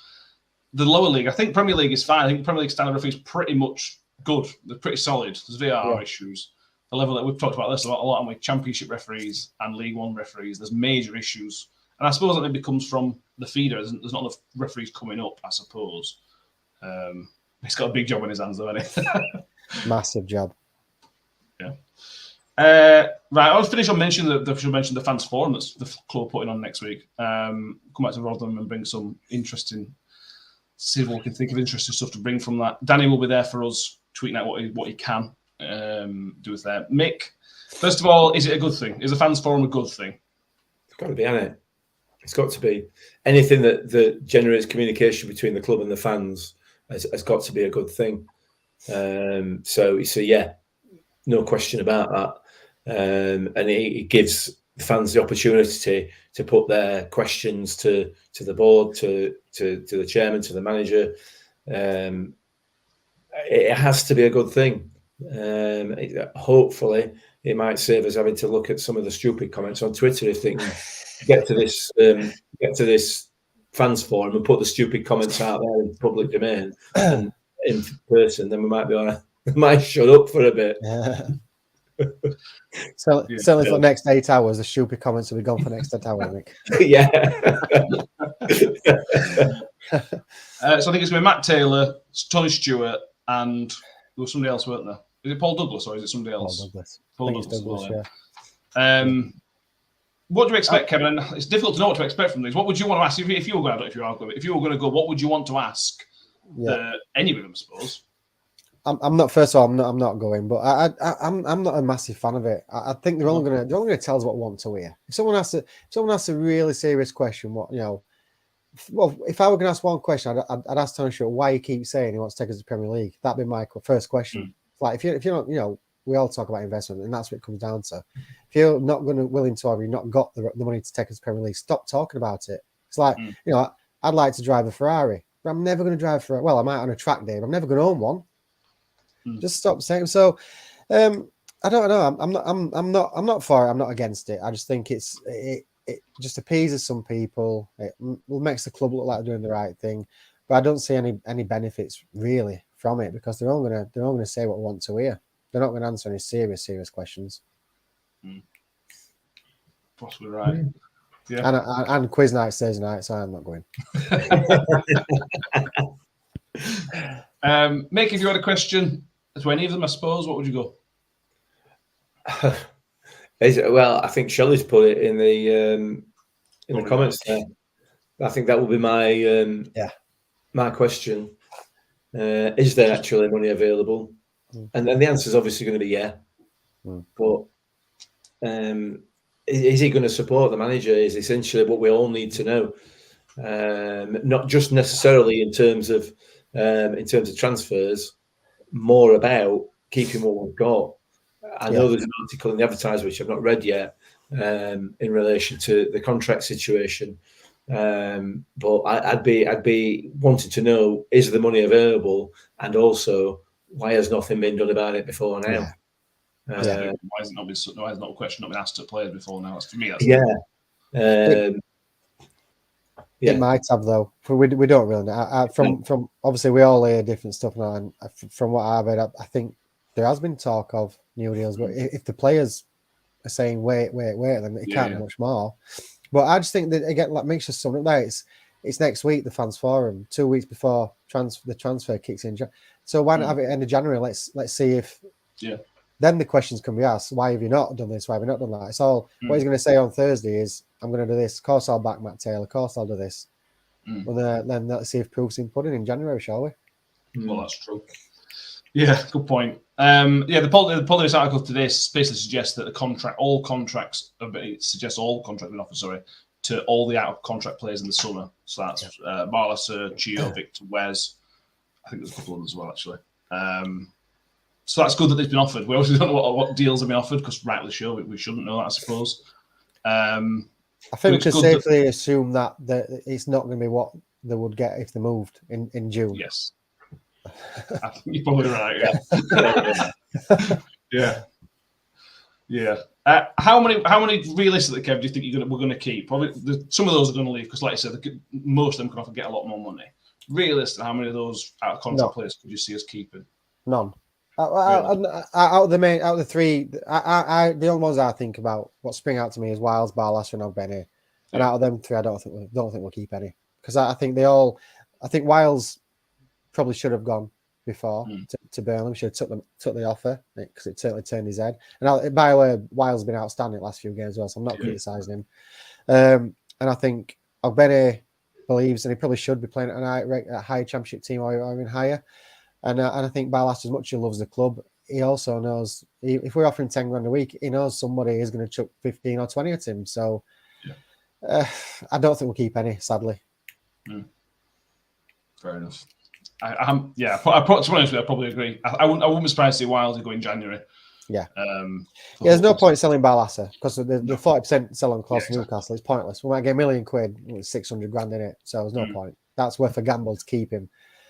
the lower league. I think Premier League is fine. I think Premier League standard referee is pretty much good. They're pretty solid. There's VAR issues. The level that we've talked about this a lot with Championship referees and League One referees, there's major issues. And I suppose that it comes from the feeder. There's not enough referees coming up, I suppose. He's got a big job on his hands, though, hasn't he? Massive job. Yeah. Right, I'll finish on mentioning the fans forum that's the club putting on next week. Come back to Rotherham and bring some see what we can think of interesting stuff to bring from that. Danny will be there for us, tweeting out what he can do with there. Mick, first of all, is it a good thing? Is the fans forum a good thing? It's got to be, hasn't it? It's got to be. Anything that generates communication between the club and the fans has got to be a good thing. So yeah, no question about that. And it gives the fans the opportunity to put their questions to the board, to the chairman, to the manager. It has to be a good thing. Hopefully, it might save us having to look at some of the stupid comments on Twitter if they can get to this fans forum and put the stupid comments out there in public domain and in person. Then we might be all right. We might shut up for a bit. Certainly for the next 8 hours, the stupid comments will be gone for the next 8 hours, I think. Yeah. So I think it's going to be Matt Taylor, Tony Stewart, and there was somebody else, weren't there? Is it Paul Douglas or is it somebody else? Paul Douglas. Yeah. What do you expect, Kevin? It's difficult to know what to expect from these. What would you want to ask if you were going to go? What would you want to ask any of them? I suppose. I'm not. First of all, I'm not going, but I'm not a massive fan of it. I think they're only going to tell us what we want to hear. If someone asks a really serious question, Well, if I were going to ask one question, I'd ask Tony Short why he keeps saying he wants to take us to the Premier League. That'd be my first question. Like, if you're not, we all talk about investment, and that's what it comes down to. If you're not willing to, or you've not got the money to take us to the Premier League, stop talking about it. It's like, I'd like to drive a Ferrari, but I'm never going to drive a Ferrari. Well, I might on a track day, but I'm never going to own one. Just stop saying so. I don't know. I'm not for it. I'm not against it. I just think it just appeases some people. It makes the club look like they're doing the right thing, but I don't see any benefits really from it because they're all gonna say what we want to hear. They're not going to answer any serious questions. Possibly right. Yeah. And quiz night Thursday night, so I'm not going. Mick, if you had a question to any of them, I suppose, what would you go? Well, I think Shelley's put it in the comments there. I think that will be my question. Is there actually money available? And the answer is obviously going to be yeah. But is he going to support the manager? Is essentially what we all need to know. Not just necessarily in terms of transfers, more about keeping what we've got. I know there's an article in the Advertiser which I've not read yet in relation to the contract situation, but I'd be wanting to know, is the money available, and also why has nothing been done about it before now? Why has not a question not been asked to players before now? For me, that's It might have though. We don't really know. From obviously we all hear different stuff now, and from what I've heard, I think there has been talk of new deals, but if the players are saying wait, then it can't be much more. But I just think that again, like makes us something there. It's next week, the fans forum, 2 weeks before the transfer kicks in. So why not have it end of January? Let's see if then the questions can be asked. Why have you not done this? Why have you not done that? It's all what he's going to say on Thursday is, I'm going to do this. Of course, I'll back Matt Taylor. Of course, I'll do this. Well, then let's see if proof's in pudding in January, shall we? Well, that's true. Yeah, good point. The Police article today basically suggests that all contracts have been offered, to all the out of contract players in the summer. So that's Barlaser, Chio, Victor, Wes. I think there's a couple others as well, actually. So that's good that they've been offered. We obviously don't know what deals have been offered because, rightly sure, we shouldn't know that, I suppose. I think we can safely assume that it's not going to be what they would get if they moved in June. Yes. I think you're probably right. Yeah. How many realistically, Kev, do you think we're going to keep? Probably some of those are going to leave because, like I said, most of them can often get a lot more money. Realistically, how many of those out of contract players could you see us keeping? None. Out of the three, the only ones I think about what spring out to me is Wiles, Barlaser, and Ogbene. And out of them three, I don't think we'll keep any because I think Wiles probably should have gone before to Burnley. We should have took the offer because it certainly turned his head. And by the way, Wiles has been outstanding the last few games as well, so I'm not criticising him. And I think Ogbene believes, and he probably should be playing at a high championship team or even higher. And I think Barlaser, as much as he loves the club, he also knows if we're offering 10 grand a week, he knows somebody is going to chuck 15 or 20 at him. So I don't think we'll keep any, sadly. Fair enough. To be honest with you, I probably agree. I wouldn't be surprised to see Wilder go in January. There's no point selling Barlaser because the 40% selling clause to Newcastle is pointless. We might get £1 million with 600 grand in it, so there's no point. That's worth a gamble to keep him.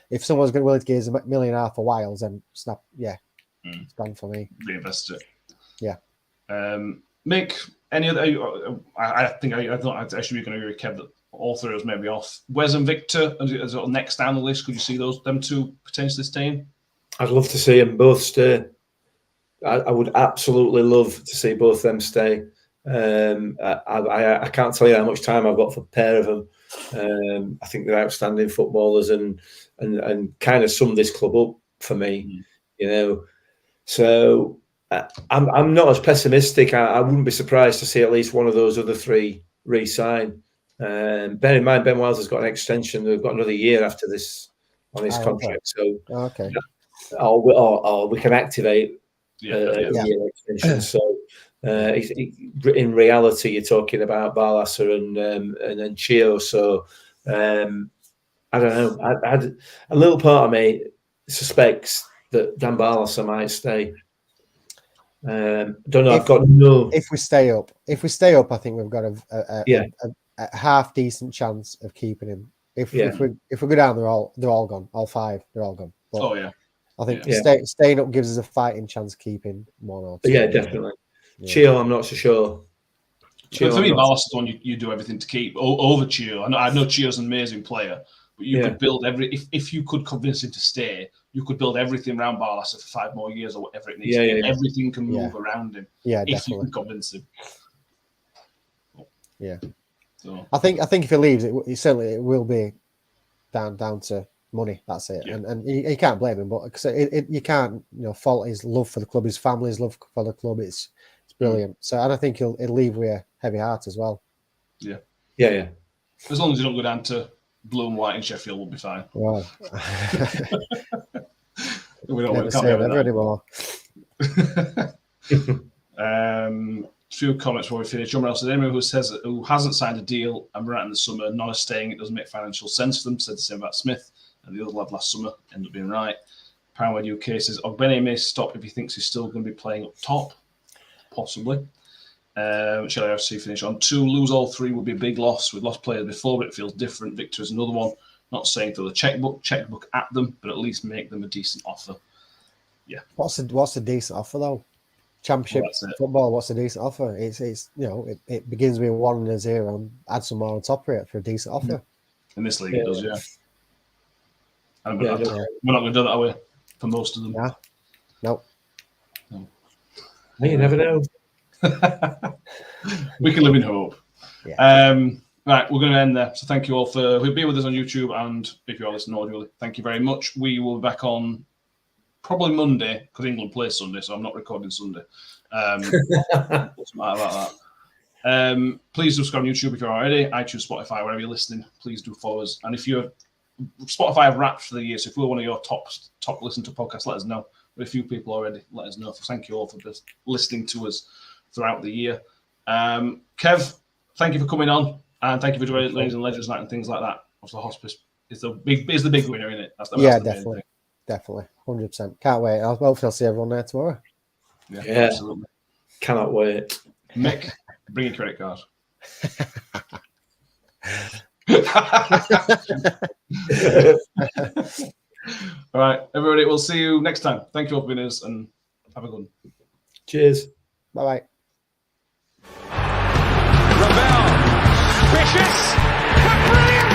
If someone's willing to give us $1.5 million for Wiles, then snap, it's gone for me. Reinvest it. Yeah. Mick, any other? I think I actually going to agree with Kev that all three of us may be off. Wes and Victor as next down the list. Could you see them two potentially staying? I'd love to see them both stay. I would absolutely love to see both them stay. I can't tell you how much time I've got for a pair of them. I think they're outstanding footballers and kind of sum this club up for me, So I'm not as pessimistic. I wouldn't be surprised to see at least one of those other three re-sign. Bear in mind, Ben Wiles has got an extension. They've got another year after this on his contract. Okay. So, or we can activate a year extension. So, in reality, you're talking about Barlaser and then Chio. So, I don't know. I had a little part of me suspects that Dan Barlaser might stay. Don't know. I've got no. If we stay up, I think we've got a half decent chance of keeping him. If we go down, they're all gone. All 5, they're all gone. But I think staying up gives us a fighting chance of keeping 1 or 2. Yeah, definitely. Yeah. Chio, I'm not so sure. Chio, for me, Barlaser's one you do everything to keep over Chio. I know Chio's an amazing player, but you could build if you could convince him to stay, you could build everything around Barlaser for 5 more years or whatever it needs to be. Everything can move around him if you can convince him. Yeah. So I think if he leaves, it will be down to money. That's it. Yeah. And you can't blame him, but you can't fault his love for the club, his family's love for the club. It's brilliant. So and I think he'll leave with a heavy heart as well. Yeah. Yeah. As long as he don't go down to blue and white in Sheffield, we'll be fine. Wow. We don't want to say never anymore. Few comments before we finish. John Morrell said, anyone who hasn't signed a deal and ran out in the summer, none are staying, it doesn't make financial sense for them. Said the same about Smith and the other lad last summer. Ended up being right. Powerway UK says, Ogbene may stop if he thinks he's still going to be playing up top. Possibly. Shall I FC finish on 2? Lose all 3 would be a big loss. We've lost players before, but it feels different. Victor is another one. Not saying throw the checkbook at them, but at least make them a decent offer. Yeah. What's a decent offer though? Championship football. What's a decent offer? It's it begins with 1 and a 0 and add some more on top of it for a decent offer. In this league, it does, yeah. And we're not going to do that, are we? For most of them. Yeah. No. You never know. We can live in hope. Yeah. Right, we're going to end there. So thank you all for being with us on YouTube, and if you are listening audio, thank you very much. We will be back on probably Monday because England plays Sunday, so I'm not recording Sunday. What's the matter about that? Please subscribe on YouTube if you're already. iTunes, Spotify, wherever you're listening. Please do follow us. And if you're Spotify have wrapped for the year, so if we're one of your top listen to podcasts, let us know. We're a few people already. Let us know. Thank you all for just listening to us throughout the year. Kev, thank you for coming on, and thank you for doing Ladies and Legends Night and things like that. Also, hospice is the big winner, isn't it? That's definitely, 100%. Can't wait. Hopefully, I'll see everyone there tomorrow. Yeah, absolutely. Cannot wait. Mick, bring your credit card. All right, everybody, we'll see you next time. Thank you all for being us, and have a good one. Cheers. Bye-bye. Ravel, vicious, brilliant.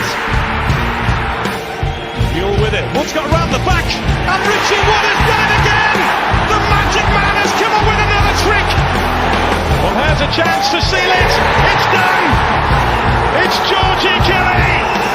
Mule with it. Wood's got around the back, and Richie Wood has done it again. The magic man has come up with another trick. Well, here's a chance to seal it. It's done. It's Georgie Kelly.